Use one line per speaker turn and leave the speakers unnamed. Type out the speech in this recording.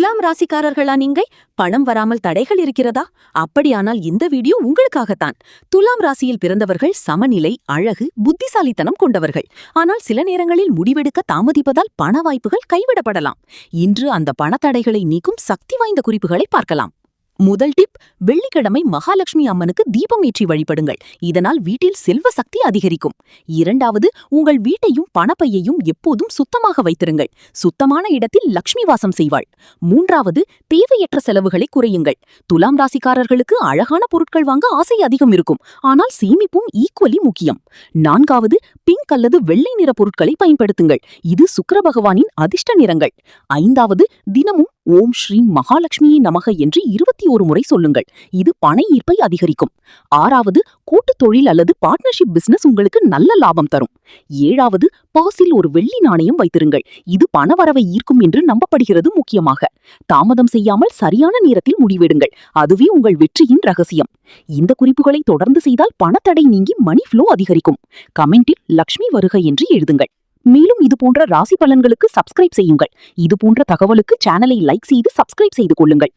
துலாம் ராசிக்காரர்களா நீங்கள்? பணம் வராமல் தடைகள் இருக்கிறதா? அப்படியானால் இந்த வீடியோ உங்களுக்காகத்தான். துலாம் ராசியில் பிறந்தவர்கள் சமநிலை, அழகு, புத்திசாலித்தனம் கொண்டவர்கள். ஆனால் சில நேரங்களில் முடிவெடுக்க தாமதிப்பதால் பண வாய்ப்புகள் கைவிடப்படலாம். இன்று அந்த பணத்தடைகளை நீக்கும் சக்தி வாய்ந்த குறிப்புகளை பார்க்கலாம். முதல் டிப்: வெள்ளிக்கிழமை மகாலட்சுமி அம்மனுக்கு தீபம் ஏற்றி வழிபடுங்கள். இதனால் வீட்டில் செல்வ சக்தி அதிகரிக்கும். இரண்டாவது, உங்கள் வீட்டையும் பணப்பையையும் எப்போதும் சுத்தமாக வைத்திருங்கள். சுத்தமான இடத்தில் லக்ஷ்மி வாசம் செய்வாள். மூன்றாவது, தேவையற்ற செலவுகளை குறையுங்கள். துலாம் ராசிக்காரர்களுக்கு அழகான பொருட்கள் வாங்க ஆசை அதிகம் இருக்கும். ஆனால் சேமிப்பும் ஈக்குவலி முக்கியம். நான்காவது, பிங்க் அல்லது வெள்ளை நிற பொருட்களை பயன்படுத்துங்கள். இது சுக்கிர பகவானின் அதிர்ஷ்ட நிறங்கள். ஐந்தாவது, தினமும் ஓம் ஸ்ரீ மகாலட்சுமியை நமக என்று 21 முறை சொல்லுங்கள். இது பண ஈர்ப்பை அதிகரிக்கும். ஆறாவது, கூட்டுத் தொழில் அல்லது பார்ட்னர்ஷிப் பிசினஸ் உங்களுக்கு நல்ல லாபம் தரும். ஏழாவது, பர்ஸில் ஒரு வெள்ளி நாணயம் வைத்திருங்கள். இது பணவரவை ஈர்க்கும் என்று நம்பப்படுகிறது. முக்கியமாக தாமதம் செய்யாமல் சரியான நேரத்தில் முடிவெடுங்கள். அதுவே உங்கள் வெற்றியின் ரகசியம். இந்த குறிப்புகளை தொடர்ந்து செய்தால் பணத்தடை நீங்கி மணி ஃப்ளோ அதிகரிக்கும். கமெண்டில் லக்ஷ்மி வருக என்று எழுதுங்கள். மேலும் இதுபோன்ற ராசி பலன்களுக்கு சப்ஸ்கிரைப் செய்யுங்கள். இதுபோன்ற தகவலுக்கு சேனலை லைக் செய்து சப்ஸ்கிரைப் செய்து கொள்ளுங்கள்.